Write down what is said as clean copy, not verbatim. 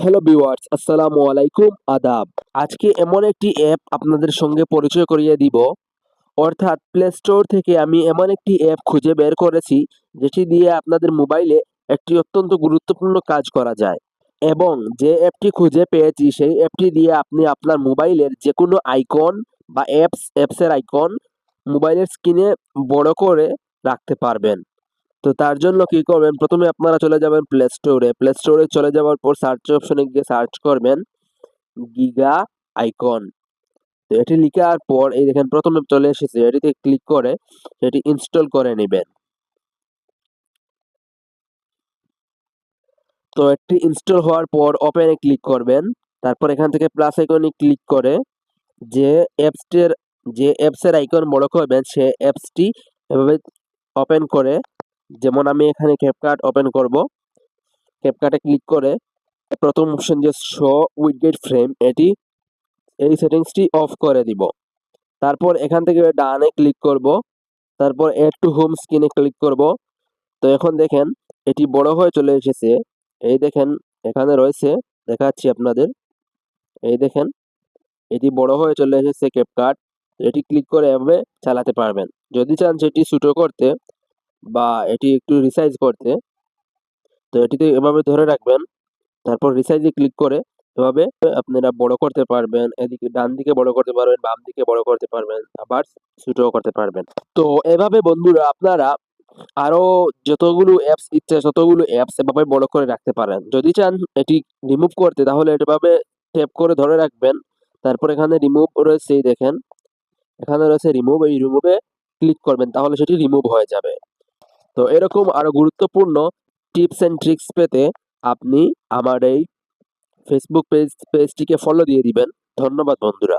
Hello viewers, আসসালামু আলাইকুম, আদাব। আজকে এমন একটি অ্যাপ আপনাদের সঙ্গে পরিচয় করিয়ে দিব। অর্থাৎ প্লে স্টোর থেকে আমি এমন একটি অ্যাপ খুঁজে বের করেছি যেটি দিয়ে আপনাদের মোবাইলে একটি অত্যন্ত গুরুত্বপূর্ণ কাজ করা যায়। এবং যে অ্যাপটি খুঁজে পেয়েছি সেই অ্যাপটি দিয়ে আপনি আপনার মোবাইলের যে কোনো আইকন বা অ্যাপসের আইকন মোবাইলের স্ক্রিনে বড় করে রাখতে পারবেন। তো তার জন্য কি করবেন, প্রথমে আপনারা চলে যাবেন প্লে স্টোরে। প্লে স্টোরে চলে যাওয়ার পর সার্চ অপশনে গিয়ে সার্চ করবেন গিগা আইকন। তো এটি লিখার পর এই দেখেন প্রথমে চলে এসেছে, এটিতে ক্লিক করে এটি ইনস্টল করে নেবেন। তো এটি ইনস্টল হওয়ার পর ওপেনে ক্লিক করবেন। তারপর এখান থেকে প্লাস আইকনে ক্লিক করে যে অ্যাপসটির যে অ্যাপসের আইকন বড় করবেন সে অ্যাপসটি এভাবে ওপেন করে, যেমন আমি এখানে ক্যাপকাট ওপেন করব। ক্যাপকাটে ক্লিক করে প্রথম অপশন যে শো উইডগেট ফ্রেম এই সেটিংসটি অফ করে দিব। তারপর এখান থেকে ডানে ক্লিক করব। তারপর এড টু হোম স্ক্রিনে ক্লিক করব। তো এখন দেখেন এটি বড় হয়ে চলে এসেছে। এই দেখেন এখানে রয়েছে, দেখাচ্ছি আপনাদের। এই দেখেন এটি বড় হয়ে চলে এসেছে ক্যাপকাট। এটি ক্লিক করে এভাবে চালাতে পারবেন। যদি চান সেটি ছোট করতে বা এটি একটু রিসাইজ করতে, তো এটিতে এভাবে ধরে রাখবেন। তারপর রিসাইজে ক্লিক করে এভাবে আপনারা বড় করতে পারবেন। এদিকে ডান দিকে বড় করতে পারবেন, বাম দিকে বড় করতে পারবেন, আবার ছোটও করতে পারবেন। তো এভাবে বন্ধুরা আপনারা আরো যতগুলো অ্যাপস ইচ্ছে ততগুলো অ্যাপস এভাবে বড় করে রাখতে পারেন। যদি চান এটি রিমুভ করতে তাহলে এভাবে ট্যাপ করে ধরে রাখবেন। তারপর এখানে রিমুভ রয়েছে, এই দেখেন এখানে রয়েছে রিমুভ, এই রিমুভে ক্লিক করবেন তাহলে সেটি রিমুভ হয়ে যাবে। তো এরকম আরো গুরুত্বপূর্ণ টিপস এন্ড ট্রিক্স পেতে আপনি আমার এই ফেসবুক পেজটিকে ফলো দিয়ে দিবেন। ধন্যবাদ বন্ধুরা।